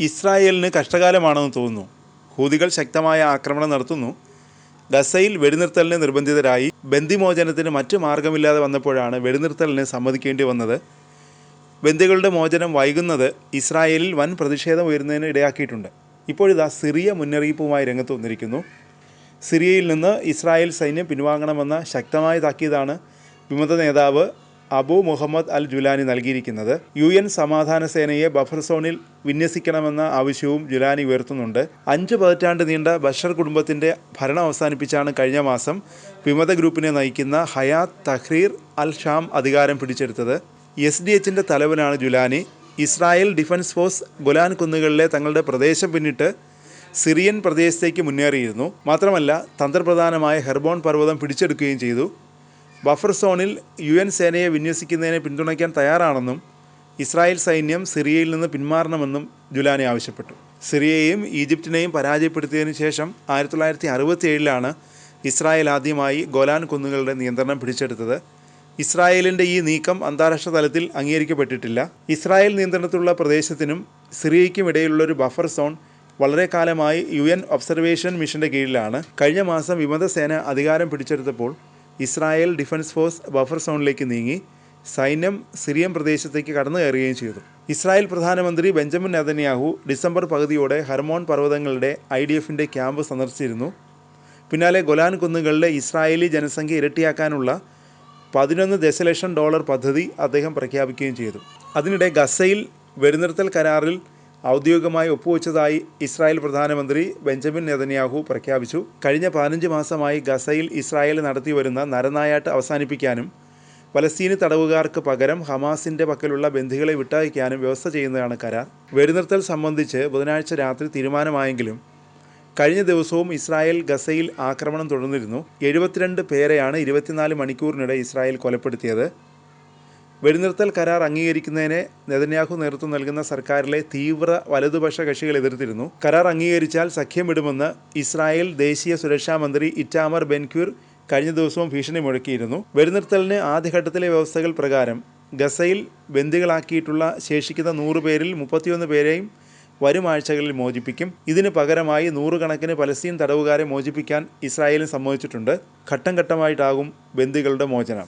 ഇസ്രായേലിന് കഷ്ടകാലമാണെന്ന് തോന്നുന്നു. ഹൂതികൾ ശക്തമായ ആക്രമണം നടത്തുന്നു. ഗസയിൽ വെടിനിർത്തലിന് നിർബന്ധിതരായി. ബന്ദിമോചനത്തിന് മറ്റു മാർഗമില്ലാതെ വന്നപ്പോഴാണ് വെടിനിർത്തലിന് സമ്മതിക്കേണ്ടി വന്നത്. ബന്ദികളുടെ മോചനം വൈകുന്നത് ഇസ്രായേലിൽ വൻ പ്രതിഷേധം ഉയരുന്നതിന് ഇടയാക്കിയിട്ടുണ്ട്. ഇപ്പോഴിതാ സിറിയ മുന്നറിയിപ്പുമായി രംഗത്ത് വന്നിരിക്കുന്നു. സിറിയയിൽ നിന്ന് ഇസ്രായേൽ സൈന്യം പിൻവാങ്ങണമെന്ന ശക്തമായ താക്കീതാണ് വിമത നേതാവ് അബു മുഹമ്മദ് അൽ ജുലാനി നൽകിയിരിക്കുന്നത്. UN സമാധാന സേനയെ ബഫർ സോണിൽ വിന്യസിക്കണമെന്ന ആവശ്യവും ജുലാനി ഉയർത്തുന്നുണ്ട്. 5 പതിറ്റാണ്ട് നീണ്ട ബഷർ കുടുംബത്തിൻ്റെ ഭരണം അവസാനിപ്പിച്ചാണ് കഴിഞ്ഞ മാസം വിമത ഗ്രൂപ്പിനെ നയിക്കുന്ന ഹയാത്ത് തഹ്രീർ അൽ ഷാം അധികാരം പിടിച്ചെടുത്തത്. SDHൻ്റെ തലവനാണ് Julani. Israel defence force Golan കുന്നുകളിലെ തങ്ങളുടെ പ്രദേശം പിന്നിട്ട് സിറിയൻ പ്രദേശത്തേക്ക് മുന്നേറിയിരുന്നു. മാത്രമല്ല തന്ത്രപ്രധാനമായ ഹെർബോൺ പർവ്വതം പിടിച്ചെടുക്കുകയും ചെയ്തു. ബഫർ സോണിൽ UN സേനയെ വിന്യസിക്കുന്നതിനെ പിന്തുണയ്ക്കാൻ തയ്യാറാണെന്നും ഇസ്രായേൽ സൈന്യം സിറിയയിൽ നിന്ന് പിന്മാറണമെന്നും ജുലാനി ആവശ്യപ്പെട്ടു. സിറിയയെയും ഈജിപ്തിനെയും പരാജയപ്പെടുത്തിയതിനു ശേഷം 1967 ഇസ്രായേൽ ആദ്യമായി ഗോലാൻ കുന്നുകളുടെ നിയന്ത്രണം പിടിച്ചെടുത്തത്. ഇസ്രായേലിൻ്റെ ഈ നീക്കം അന്താരാഷ്ട്ര തലത്തിൽ അംഗീകരിക്കപ്പെട്ടിട്ടില്ല. ഇസ്രായേൽ നിയന്ത്രണത്തിലുള്ള പ്രദേശത്തിനും സിറിയയ്ക്കും ഇടയിലുള്ളൊരു ബഫർ സോൺ വളരെ കാലമായി UN ഒബ്സർവേഷൻ മിഷൻ്റെ കീഴിലാണ്. കഴിഞ്ഞ മാസം വിമത സേന അധികാരം പിടിച്ചെടുത്തപ്പോൾ ഇസ്രായേൽ ഡിഫൻസ് ഫോഴ്സ് ബഫർ സോണിലേക്ക് നീങ്ങി. സൈന്യം സിറിയൻ പ്രദേശത്തേക്ക് കടന്നു കയറുകയും ചെയ്തു. ഇസ്രായേൽ പ്രധാനമന്ത്രി ബെഞ്ചമിൻ നെതന്യാഹു ഡിസംബർ പകുതിയോടെ ഹെർമോൺ പർവ്വതങ്ങളുടെ IDFൻ്റെ ക്യാമ്പ് സന്ദർശിച്ചിരുന്നു. പിന്നാലെ ഗൊലാൻ കുന്നുകളിലെ ഇസ്രായേലി ജനസംഖ്യ ഇരട്ടിയാക്കാനുള്ള $11 ദശലക്ഷം പദ്ധതി അദ്ദേഹം പ്രഖ്യാപിക്കുകയും ചെയ്തു. അതിനിടെ ഗസയിൽ വെടിനിർത്തൽ കരാറിൽ ഔദ്യോഗികമായി ഒപ്പുവെച്ചതായി ഇസ്രായേൽ പ്രധാനമന്ത്രി ബെഞ്ചമിൻ നെതന്യാഹു പ്രഖ്യാപിച്ചു. കഴിഞ്ഞ 15 മാസമായി ഗസയിൽ ഇസ്രായേൽ നടത്തിവരുന്ന നരനായാട്ട് അവസാനിപ്പിക്കാനും പലസ്തീനി തടവുകാർക്ക് പകരം ഹമാസിൻ്റെ പക്കലുള്ള ബന്ദികളെ വിട്ടയക്കാനും വ്യവസ്ഥ ചെയ്യുന്നതാണ് കരാർ. വെടിനിർത്തൽ സംബന്ധിച്ച് ബുധനാഴ്ച രാത്രി തീരുമാനമായെങ്കിലും കഴിഞ്ഞ ദിവസവും ഇസ്രായേൽ ഗസയിൽ ആക്രമണം തുടർന്നിരുന്നു. 72 പേരെയാണ് 24 മണിക്കൂറിനിടെ ഇസ്രായേൽ കൊലപ്പെടുത്തിയത്. വെടിനിർത്തൽ കരാർ അംഗീകരിക്കുന്നതിനെ നെതന്യാഹു നേതൃത്വം നൽകുന്ന സർക്കാരിലെ തീവ്ര വലതുപക്ഷ കക്ഷികൾ എതിർത്തിരുന്നു. കരാർ അംഗീകരിച്ചാൽ സഖ്യം വിടുമെന്ന് ഇസ്രായേൽ ദേശീയ സുരക്ഷാ മന്ത്രി ഇറ്റാമർ ബെൻഗ്വിർ കഴിഞ്ഞ ദിവസവും ഭീഷണി മുഴക്കിയിരുന്നു. വെടിനിർത്തലിന് ആദ്യഘട്ടത്തിലെ വ്യവസ്ഥകൾ പ്രകാരം ഗസയിൽ ബന്ദികളാക്കിയിട്ടുള്ള ശേഷിക്കുന്ന 100 പേരിൽ 31 പേരെയും വരും ആഴ്ചകളിൽ മോചിപ്പിക്കും. ഇതിന് പകരമായി 100 കണക്കിന് പലസ്തീൻ തടവുകാരെ മോചിപ്പിക്കാൻ ഇസ്രായേലിന് സമ്മതിച്ചിട്ടുണ്ട്. ഘട്ടം ഘട്ടമായിട്ടാകും ബന്ദികളുടെ മോചനം.